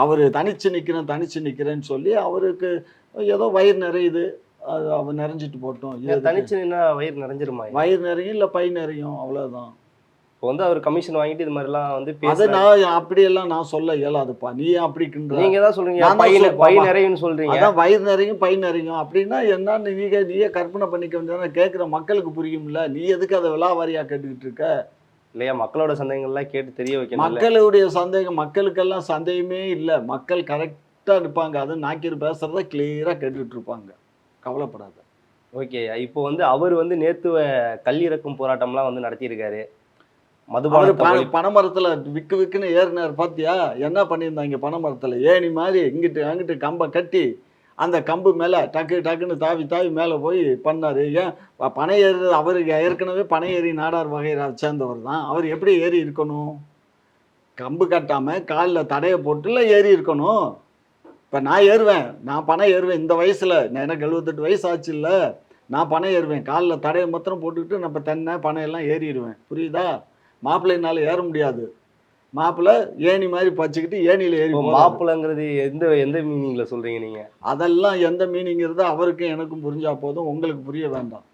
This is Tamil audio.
அவர் தனிச்சு நிற்கிறேன்னு சொல்லி அவருக்கு ஏதோ வயிறு நிறையுது, அது அவர் நிறைஞ்சிட்டு போட்டோம். தனிச்சு நின்னா வயிறு நிறைஞ்சிருமா? வயிறு நிறையும் இல்லை பை நிறையும், அவ்வளோதான். இப்போ வந்து அவர் கமிஷன் வாங்கிட்டு இது மாதிரிலாம் வந்து அதை நான் அப்படியெல்லாம் நான் சொல்ல இயலாதுப்பா. நீ ஏன் அப்படின்ற? நீங்க தான் சொல்றீங்க பை நிறையும்னு சொல்றீங்க. அதான் வயிறு நிறையும் பை நிறையும் அப்படின்னா என்னன்னு நீயே கற்பனை பண்ணிக்க வேண்டியதானே. கேட்குற மக்களுக்கு புரியும்ல. நீ எதுக்கு அதை விலாவாரியா கேட்டுக்கிட்டு இருக்க? இல்லையா, மக்களோட சந்தேகங்கள்லாம் கேட்டு தெரிய வைக்கணும். மக்களுடைய சந்தேகம், மக்களுக்கெல்லாம் சந்தேகமே இல்லை. மக்கள் கரெக்டாக இருப்பாங்க. அது நாக்கிர் பேசுறத கிளியராக கேட்டுக்கிட்டு இருப்பாங்க. கவலைப்படாத. ஓகே, இப்போ வந்து அவர் வந்து நேத்துவ கல்லிறக்கும் போராட்டம்லாம் வந்து நடத்தியிருக்காரு. மதுபான பனைமரத்துல விக்குன்னு ஏறினார் பாத்தியா? என்ன பண்ணியிருந்தாங்க பனைமரத்துல? ஏணி மாதிரி இங்கிட்டு அங்கிட்டு கம்பை கட்டி அந்த கம்பு மேல டக்குன்னு தாவி மேல போய் பண்ணாரு. ஏன் பனை ஏறு? அவருக்கு ஏற்கனவே பனை ஏறி நாடார் வகையை சேர்ந்தவர் தான். அவர் எப்படி ஏறி இருக்கணும்? கம்பு கட்டாம காலில் தடையை போட்டுல ஏறி இருக்கணும். இப்போ நான் ஏறுவேன், நான் பனை ஏறுவேன் இந்த வயசுல. எனக்கு 78 வயசு ஆச்சு இல்ல. நான் பனை ஏறுவேன், காலில் தடையை மாத்திரம் போட்டுக்கிட்டு நம்ம தென்னை பனையெல்லாம் ஏறிடுவேன். புரியுதா? மாப்பிள்ளைனால ஏற முடியாது. மாப்பிள்ளை ஏணி மாதிரி பச்சுக்கிட்டு ஏணியில் ஏறி. மாப்பிள்ளைங்கிறது எந்த மீனிங்ல சொல்றீங்க நீங்க? அதெல்லாம் எந்த மீனிங் இருந்தால் அவருக்கும் எனக்கும் புரிஞ்சா போதும், உங்களுக்கு புரிய வேண்டாம்.